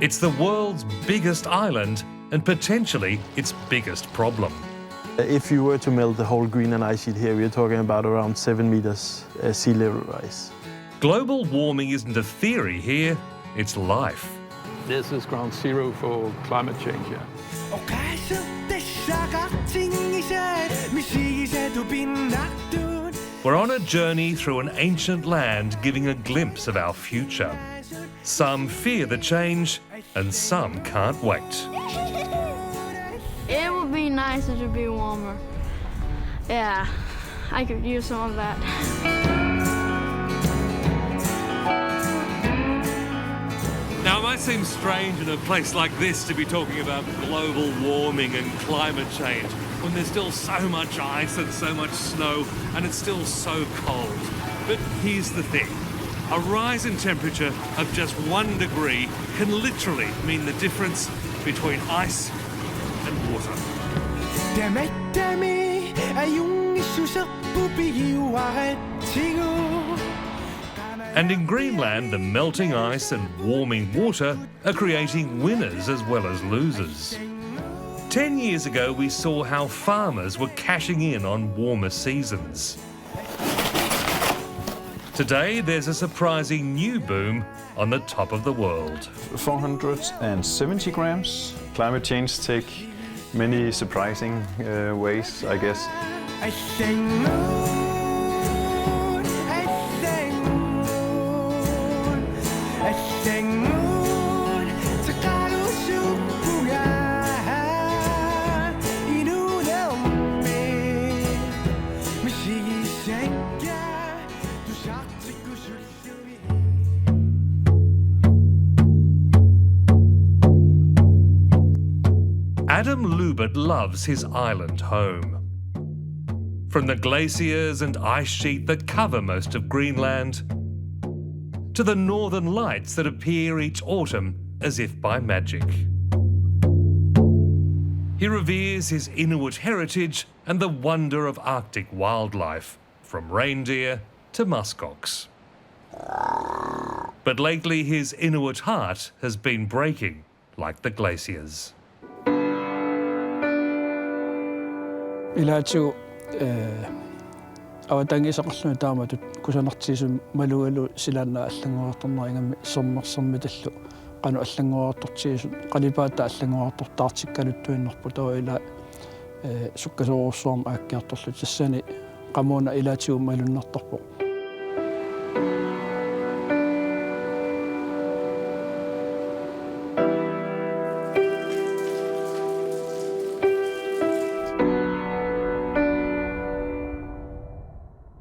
It's the world's biggest island and potentially its biggest problem. If you were to melt the whole Greenland ice sheet here, we're talking about around 7 meters sea level rise. Global warming isn't a theory here, it's life. This is ground zero for climate change, yeah. We're on a journey through an ancient land giving a glimpse of our future. Some fear the change and some can't wait. It would be nicer to be warmer. Yeah, I could use some of that. Now, it might seem strange in a place like this to be talking about global warming and climate change when there's still so much ice and so much snow and it's still so cold. But here's the thing. A rise in temperature of just 1 degree can literally mean the difference between ice and water. And in Greenland, the melting ice and warming water are creating winners as well as losers. 10 years ago, we saw how farmers were cashing in on warmer seasons. Today, there's a surprising new boom on the top of the world. 470 grams. Climate change take many surprising ways, I guess. Adam Lubert loves his island home. From the glaciers and ice sheet that cover most of Greenland, to the northern lights that appear each autumn as if by magic. He reveres his Inuit heritage and the wonder of Arctic wildlife, from reindeer to muskox. But lately his Inuit heart has been breaking, like the glaciers. Ilaatsu awatangi saqarlunu taamatut kusanartiisum malualu silanna аллангуартарнаригами сэрнерсэрмиталлу qanu аллангуартортиису qalipaata аллангуартортаартиккалуттуиннерпу тава ила суккасоорусsuarma ааккиарторлу тассани qamuna ilaatigu malunnertorpo.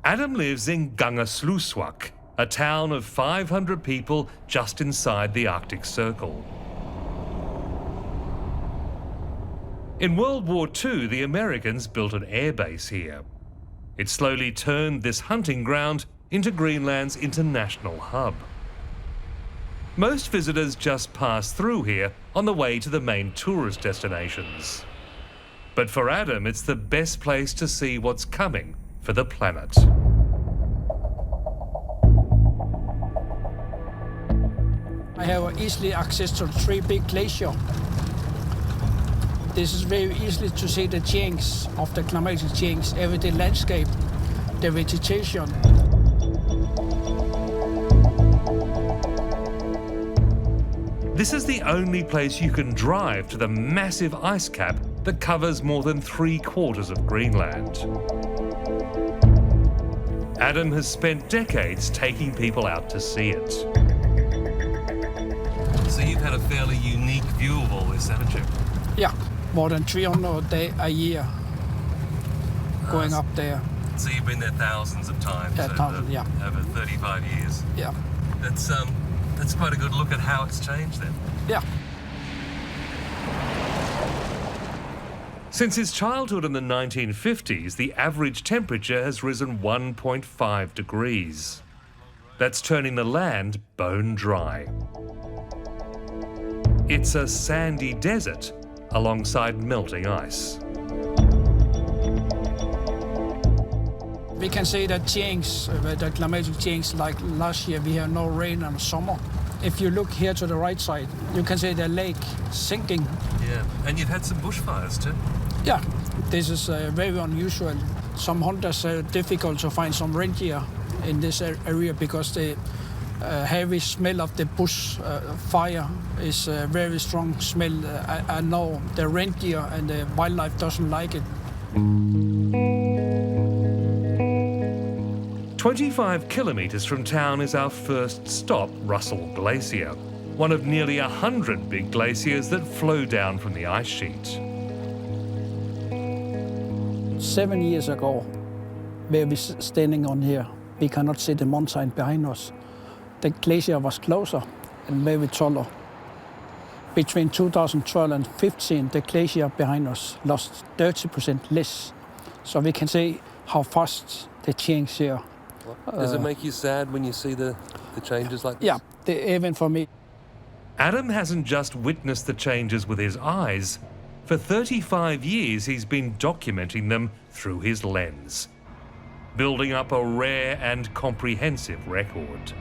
Adam lives in Kangerlussuaq, a town of 500 people just inside the Arctic Circle. In World War II, the Americans built an airbase here. It slowly turned this hunting ground into Greenland's international hub. Most visitors just pass through here on the way to the main tourist destinations. But for Adam, it's the best place to see what's coming for the planet. I have easily access to 3 big glaciers. This is very easy to see the change of the climatic change, everyday landscape, the vegetation. This is the only place you can drive to the massive ice cap that covers more than 3/4 of Greenland. Adam has spent decades taking people out to see it. So you've had a fairly unique view of all this, haven't you? Yeah, more than 300 days a year going up there. So you've been there thousands of times over 35 years. Yeah. That's quite a good look at how it's changed then. Yeah. Since his childhood in the 1950s, the average temperature has risen 1.5 degrees. That's turning the land bone dry. It's a sandy desert alongside melting ice. We can say that change, the climatic change, like last year we have no rain in the summer. if you look here to the right side, you can see the lake sinking. Yeah, and you've had some bushfires too. Yeah, this is very unusual. Some hunters are difficult to find some reindeer in this area because the heavy smell of the bush fire is a very strong smell. I know the reindeer and the wildlife doesn't like it. 25 kilometres from town is our first stop, Russell Glacier, one of nearly 100 big glaciers that flow down from the ice sheet. 7 years ago, where we're standing on here, we cannot see the mountain behind us. The glacier was closer and very taller. Between 2012 and 2015, the glacier behind us lost 30% less. So we can see how fast the change here. Does it make you sad when you see the changes like this? Yeah, even for me. Adam hasn't just witnessed the changes with his eyes. For 35 years, he's been documenting them through his lens, building up a rare and comprehensive record.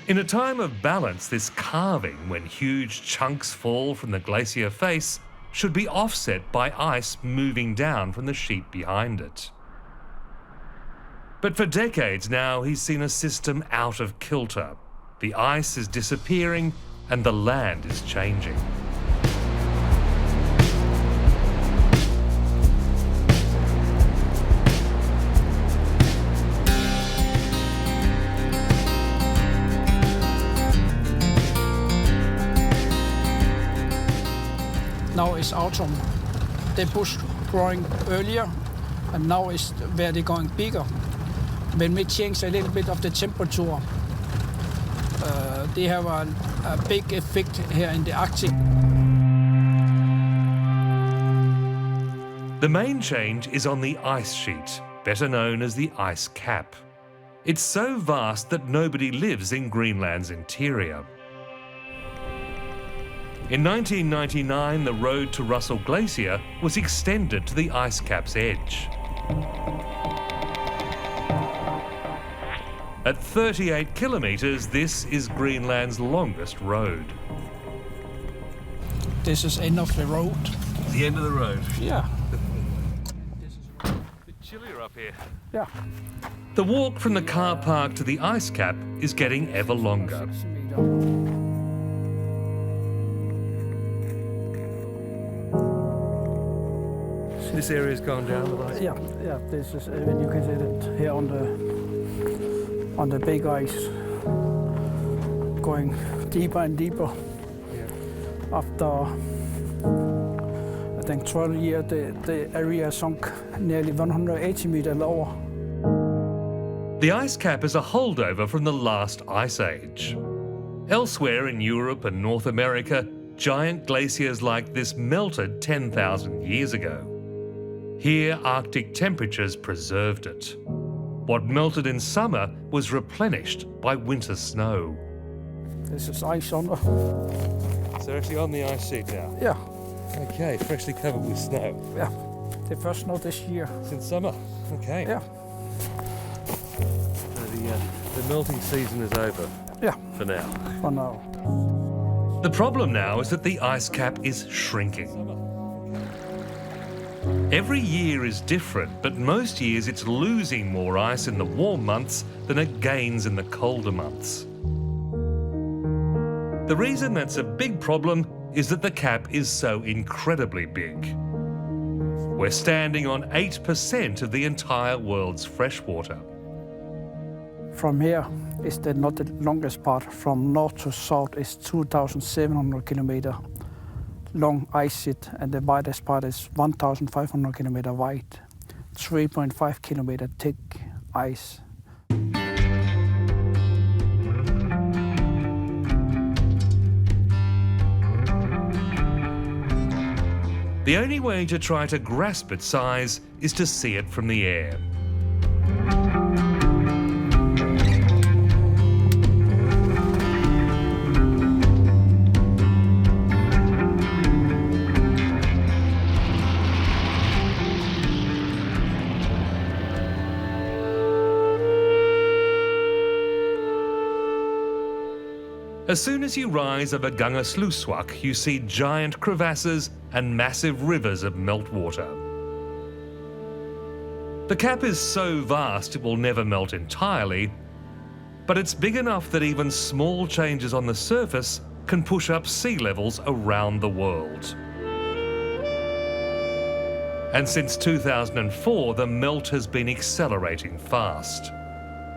In a time of balance, this carving, when huge chunks fall from the glacier face, should be offset by ice moving down from the sheet behind it. But for decades now, he's seen a system out of kilter. The ice is disappearing and the land is changing. Now it's autumn. The bush growing earlier, and now is where they're going bigger. When we change a little bit of the temperature, they have a big effect here in the Arctic. The main change is on the ice sheet, better known as the ice cap. It's so vast that nobody lives in Greenland's interior. In 1999, the road to Russell Glacier was extended to the ice cap's edge. At 38 kilometres, this is Greenland's longest road. This is end of the road. The end of the road? Yeah. It's a bit chillier up here. Yeah. The walk from the car park to the ice cap is getting ever longer. This area's gone down the line? Yeah. This is when you can see it here on the big ice, going deeper and deeper. Yeah. After I think 12 years, the area sunk nearly 180 meters lower. The ice cap is a holdover from the last ice age. Elsewhere in Europe and North America, giant glaciers like this melted 10,000 years ago. Here, Arctic temperatures preserved it. What melted in summer was replenished by winter snow. This is ice under. So they're actually on the ice sheet now? Yeah. Okay, freshly covered with snow. Yeah. The first snow this year. Since summer? Okay. Yeah. So the melting season is over? Yeah. For now? For now. The problem now is that the ice cap is shrinking. Every year is different, but most years it's losing more ice in the warm months than it gains in the colder months. The reason that's a big problem is that the cap is so incredibly big. We're standing on 8% of the entire world's freshwater. From here is not the longest part. From north to south is 2,700 kilometers long ice sheet, and the widest part is 1,500 kilometers wide, 3.5 kilometers thick ice. The only way to try to grasp its size is to see it from the air. As soon as you rise over Gangasluswak, you see giant crevasses and massive rivers of meltwater. The cap is so vast it will never melt entirely, but it's big enough that even small changes on the surface can push up sea levels around the world. And since 2004, the melt has been accelerating fast.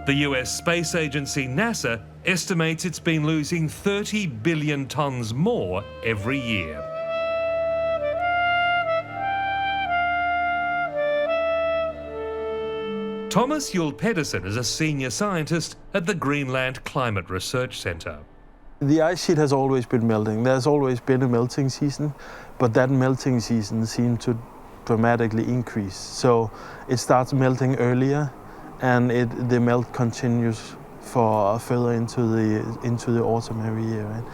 The US space agency NASA estimates it's been losing 30 billion tonnes more every year. Thomas Juul-Pedersen is a senior scientist at the Greenland Climate Research Centre. The ice sheet has always been melting. There's always been a melting season, but that melting season seemed to dramatically increase. So it starts melting earlier, and the melt continues for further into the autumn every year. Right?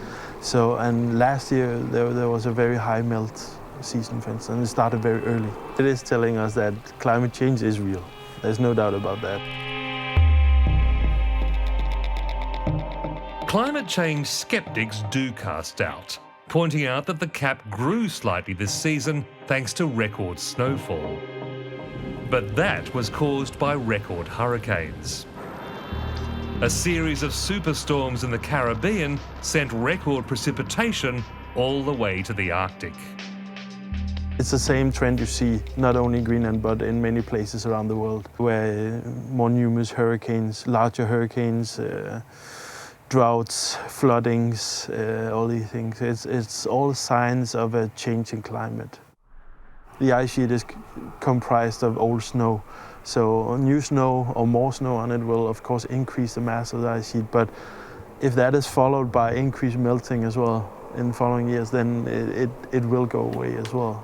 So, and last year there was a very high melt season, for instance. It started very early. It is telling us that climate change is real. There's no doubt about that. Climate change skeptics do cast doubt, pointing out that the cap grew slightly this season thanks to record snowfall. But that was caused by record hurricanes. A series of superstorms in the Caribbean sent record precipitation all the way to the Arctic. It's the same trend you see not only in Greenland but in many places around the world, where more numerous hurricanes, larger hurricanes, droughts, floodings, all these things. It's all signs of a changing climate. The ice sheet is comprised of old snow, so new snow or more snow on it will of course increase the mass of the ice sheet, but if that is followed by increased melting as well in the following years, then it will go away as well.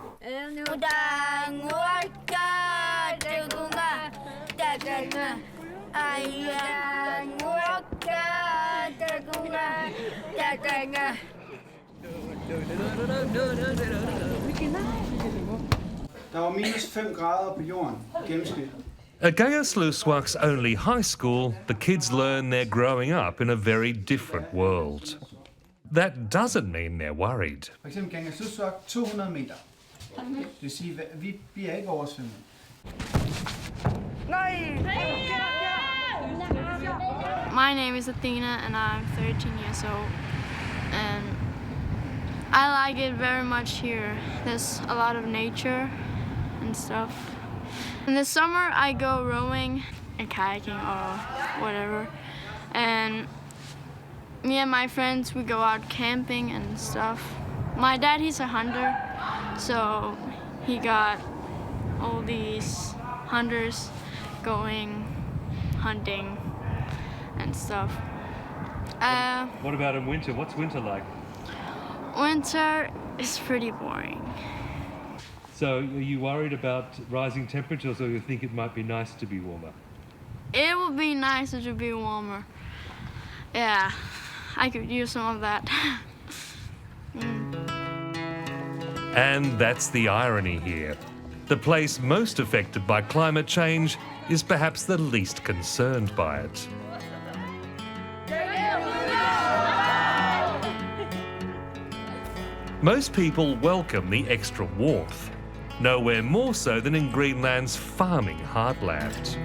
Der var minus 5 grader på jorden, gennemsnit. At Gangasluswak's only high school, the kids learn they're growing up in a very different world. That doesn't mean they're worried. For eksempel Gangasluswak 200 meter. Det vil sige, vi bliver ikke oversvømmet. My name is Athena and I'm 13 years old. And I like it very much here. There's a lot of nature and stuff. In the summer I go rowing and kayaking or whatever. And me and my friends, we go out camping and stuff. My dad, he's a hunter, so he got all these hunters going hunting and stuff. What about in winter? What's winter like? Winter is pretty boring. So are you worried about rising temperatures, or you think it might be nice to be warmer? It would be nicer to be warmer. Yeah, I could use some of that. And that's the irony here. The place most affected by climate change is perhaps the least concerned by it. Most people welcome the extra warmth, nowhere more so than in Greenland's farming heartland.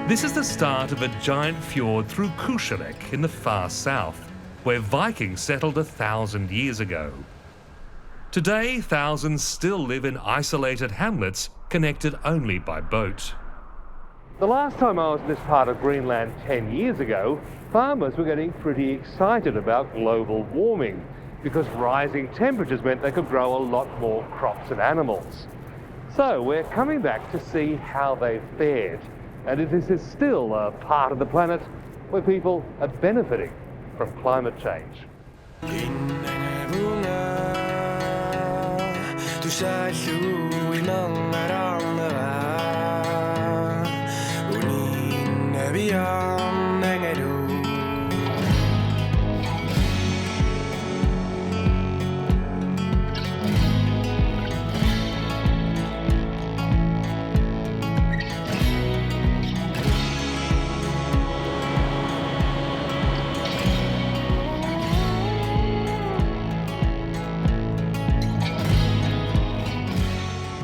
This is the start of a giant fjord through Kusharek in the far south, where Vikings settled 1,000 years ago. Today, thousands still live in isolated hamlets connected only by boat. The last time I was in this part of Greenland 10 years ago, farmers were getting pretty excited about global warming because rising temperatures meant they could grow a lot more crops and animals. So we're coming back to see how they fared, and if this is still a part of the planet where people are benefiting from climate change.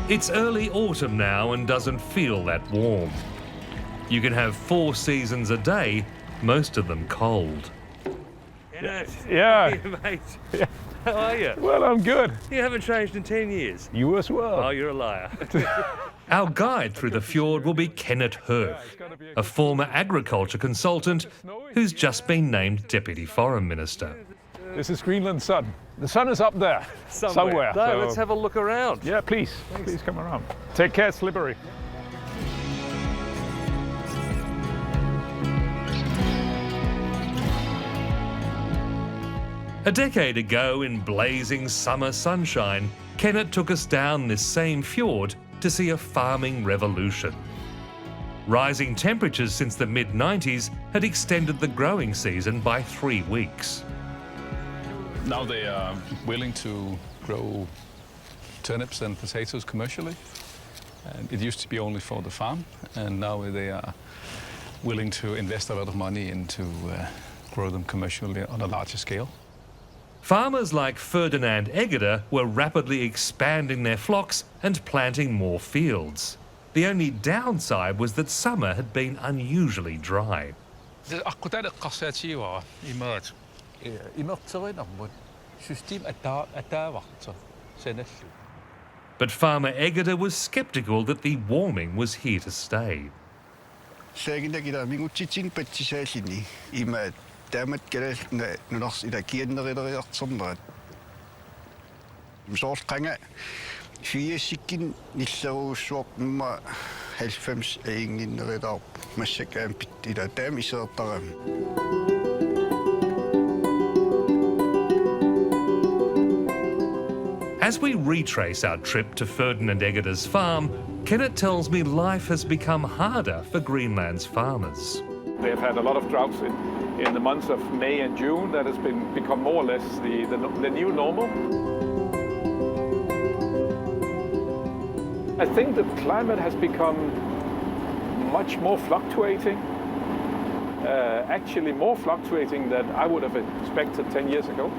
It's early autumn now and doesn't feel that warm. You can have 4 seasons a day, most of them cold. Yeah. Hey, mate. Yeah. How are you? Well, I'm good. You haven't changed in 10 years. You as well. Oh, you're a liar. Our guide through the fjord will be Kenneth Herc, a former agriculture consultant who's just been named Deputy Foreign Minister. This is Greenland sun. The sun is up there, somewhere. No, so- let's have a look around. Yeah, please. Please come around. Take care, Slippery. A decade ago, in blazing summer sunshine, Kenneth took us down this same fjord to see a farming revolution. Rising temperatures since the mid-90s had extended the growing season by 3 weeks. Now they are willing to grow turnips and potatoes commercially. And it used to be only for the farm, and now they are willing to invest a lot of money into grow them commercially on a larger scale. Farmers like Ferdinand Egeder were rapidly expanding their flocks and planting more fields. The only downside was that summer had been unusually dry. But farmer Egeder was sceptical that the warming was here to stay. As we retrace our trip to Ferdinand Egeder's farm, Kenneth tells me life has become harder for Greenland's farmers. They have had a lot of droughts in the months of May and June. That has become more or less the new normal. I think the climate has become much more fluctuating, actually more fluctuating than I would have expected 10 years ago.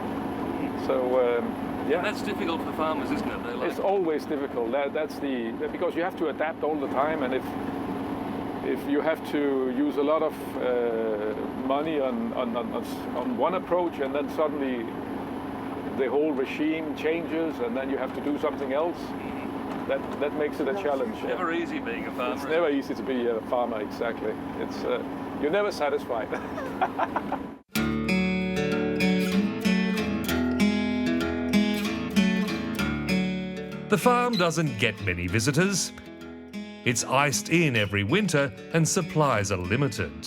So, yeah. That's difficult for farmers, isn't it? It's always difficult. Because you have to adapt all the time, and if you have to use a lot of money on one approach, and then suddenly the whole regime changes, and then you have to do something else, that makes it a challenge. It's never easy being a farmer. It's never easy to be a farmer, exactly. It's you're never satisfied. The farm doesn't get many visitors. It's iced in every winter and supplies are limited.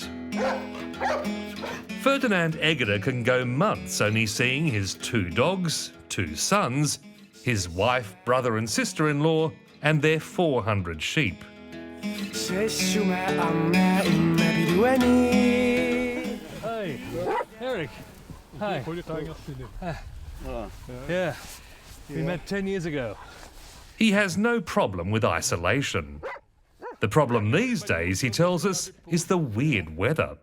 Ferdinand Egeder can go months only seeing his 2 dogs, 2 sons, his wife, brother and sister-in-law, and their 400 sheep. Hi, Eric. Hi. Yeah, we met 10 years ago. He has no problem with isolation. The problem these days, he tells us, is the weird weather.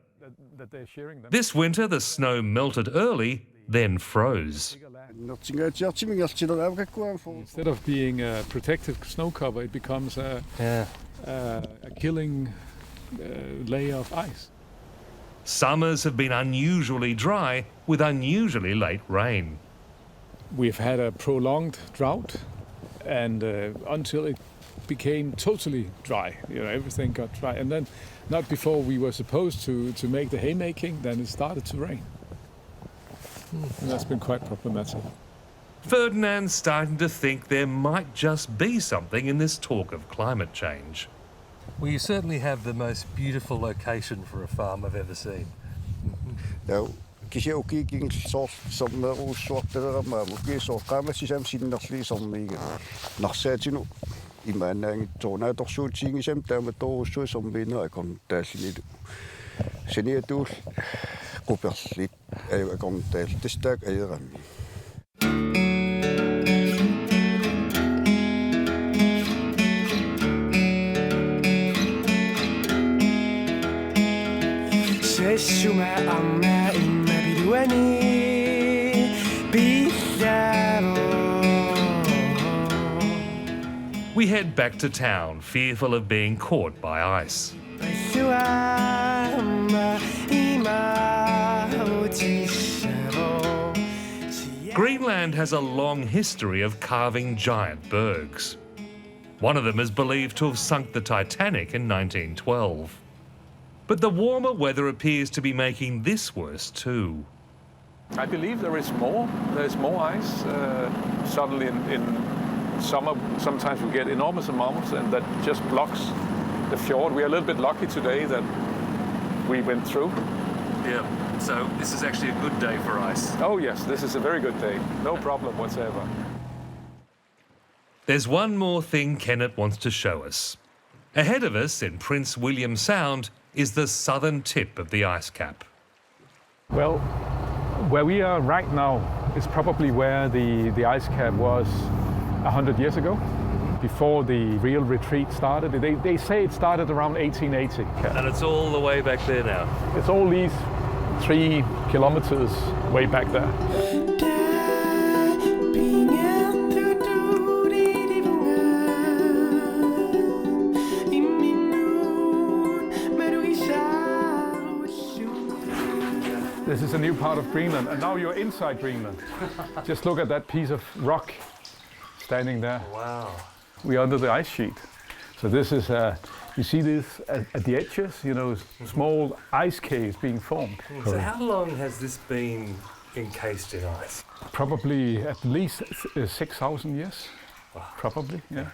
This winter, the snow melted early, then froze. Instead of being a protective snow cover, it becomes a killing layer of ice. Summers have been unusually dry with unusually late rain. We've had a prolonged drought, and until it became totally dry, everything got dry. And then, not before we were supposed to make the haymaking, then it started to rain. And that's been quite problematic. Ferdinand's starting to think there might just be something in this talk of climate change. Well, you certainly have the most beautiful location for a farm I've ever seen. Ja, Kisiukkikin sommeruussuortelerama muki soqqaamassisam sinnerli sormiiga narsaatinu imaannaangi tornaatorsuutiingisam taamatorussuи sormiina akon taallinilu siniatuul quperlit aju akon taal tastaak ajerammi Sessume amme imme pidueni We head back to town, fearful of being caught by ice. Greenland has a long history of carving giant bergs. One of them is believed to have sunk the Titanic in 1912. But the warmer weather appears to be making this worse too. I believe there is more. There's more ice. Suddenly in summer, sometimes we get enormous amounts and that just blocks the fjord. We are a little bit lucky today that we went through. Yeah, so this is actually a good day for ice. Oh yes, this is a very good day. No problem whatsoever. There's one more thing Kenneth wants to show us. Ahead of us in Prince William Sound is the southern tip of the ice cap. Well, where we are right now is probably where the ice cap was 100 years ago, before the real retreat started. They say it started around 1880. And it's all the way back there now? It's all these 3 kilometers way back there. This is a new part of Greenland, and now you're inside Greenland. Just look at that piece of rock standing there. Wow. We're under the ice sheet. So this is, you see this at the edges, you know, small ice caves being formed. So how long has this been encased in ice? Probably at least 6,000 years. Wow. Probably, yeah.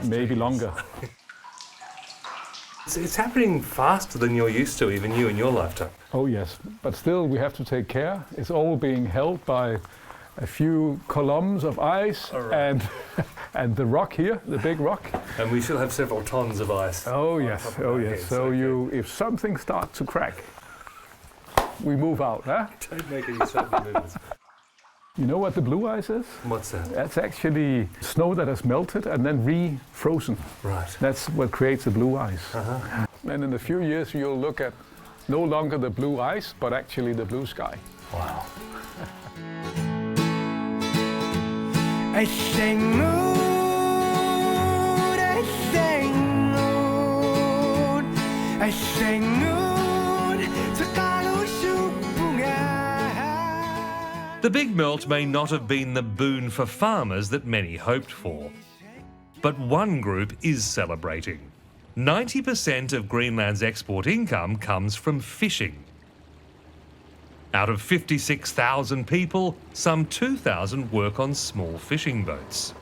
Maybe longer. It's happening faster than you're used to, even you in your lifetime. Oh yes, but still we have to take care. It's all being held by a few columns of ice and the rock here, the big rock. And we still have several tons of ice. Oh yes, oh yes. So if something starts to crack, we move out, huh? Don't make any sudden movements. You know what the blue ice is? What's that? That's actually snow that has melted and then re-frozen. Right. That's what creates the blue ice. Uh-huh. And in a few years you'll look at no longer the blue ice, but actually the blue sky. Wow. I sang moon, I sang moon, I sang moon, The big melt may not have been the boon for farmers that many hoped for. But one group is celebrating. 90% of Greenland's export income comes from fishing. Out of 56,000 people, some 2,000 work on small fishing boats.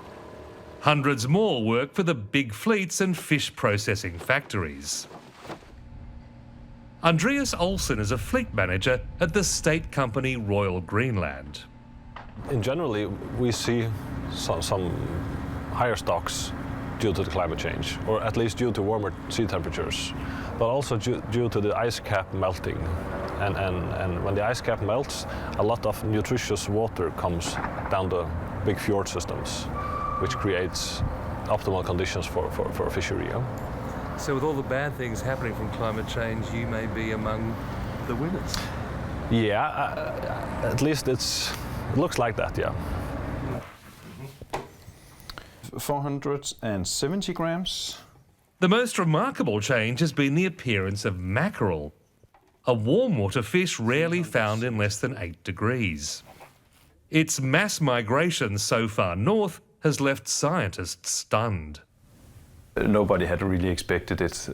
Hundreds more work for the big fleets and fish processing factories. Andreas Olsen is a fleet manager at the state company Royal Greenland. In generally, we see some higher stocks due to the climate change, or at least due to warmer sea temperatures, but also due to the ice cap melting. And when the ice cap melts, a lot of nutritious water comes down the big fjord systems, which creates optimal conditions for fishery. So with all the bad things happening from climate change, you may be among the winners. Yeah, at least it looks like that, yeah. 470 grams. The most remarkable change has been the appearance of mackerel, a warm water fish rarely found in less than 8 degrees. Its mass migration so far north has left scientists stunned. Nobody had really expected it,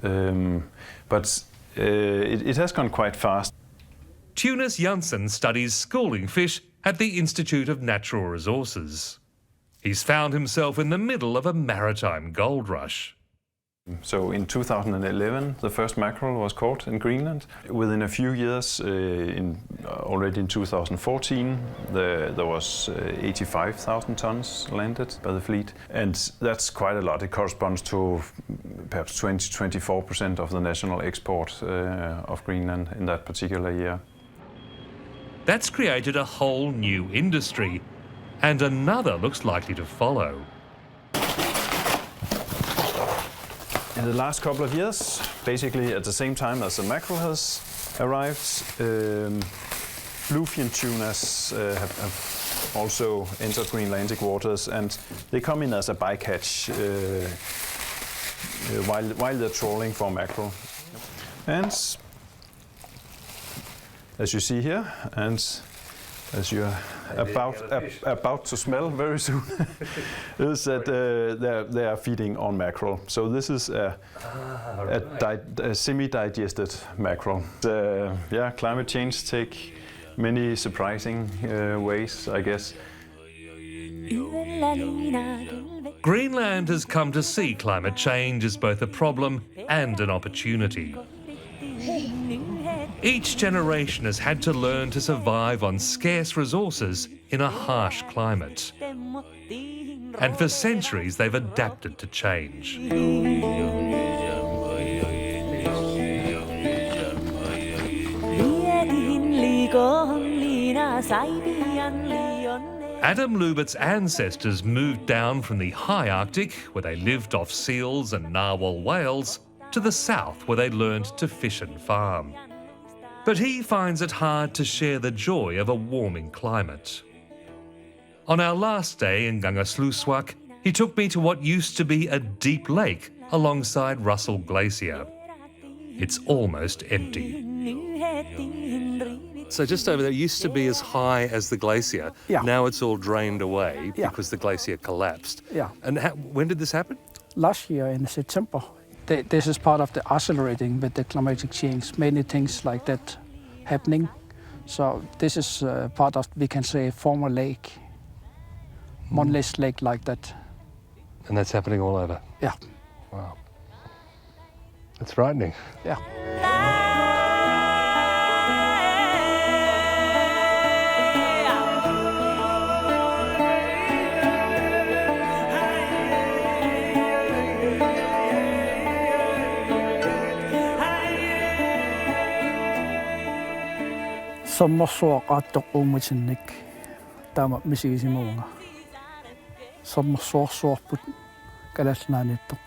but it has gone quite fast. Teunis Jansen studies schooling fish at the Institute of Natural Resources. He's found himself in the middle of a maritime gold rush. So in 2011, the first mackerel was caught in Greenland. Within a few years, already in 2014, there was 85,000 tons landed by the fleet. And that's quite a lot. It corresponds to perhaps 20-24% of the national export of Greenland in that particular year. That's created a whole new industry, and another looks likely to follow. In the last couple of years, basically at the same time as the mackerel has arrived, bluefin tunas have also entered Greenlandic waters, and they come in as a bycatch while they're trawling for mackerel. And as you see here, and as you're about to smell very soon, is that they are feeding on mackerel. So this is a semi-digested mackerel. Yeah, climate change take many surprising ways, I guess. Greenland has come to see climate change as both a problem and an opportunity. Each generation has had to learn to survive on scarce resources in a harsh climate. And for centuries, they've adapted to change. Adam Lyberth's ancestors moved down from the high Arctic, where they lived off seals and narwhal whales, to the south, where they learned to fish and farm. But he finds it hard to share the joy of a warming climate. On our last day in Kangerlussuaq, he took me to what used to be a deep lake alongside Russell Glacier. It's almost empty. So just over there, it used to be as high as the glacier. Yeah. Now it's all drained away because the glacier collapsed. Yeah. And when did this happen? Last year in September. This is part of the accelerating with the climatic change. Many things like that happening. So this is part of, we can say, former lake. One less lake like that. And that's happening all over? Yeah. Wow. It's frightening. Yeah. Sommersuaqaattoq uumutinnik taama misigisimauga sommersuarsuarput kalalnaanittoq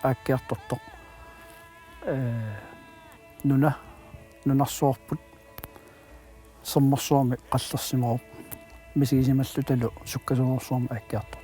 aakkiartortoq nunarsuarput sommersuarmi qallersimarup misigisimallu talu sukkasuorsuarmi aakkiartoq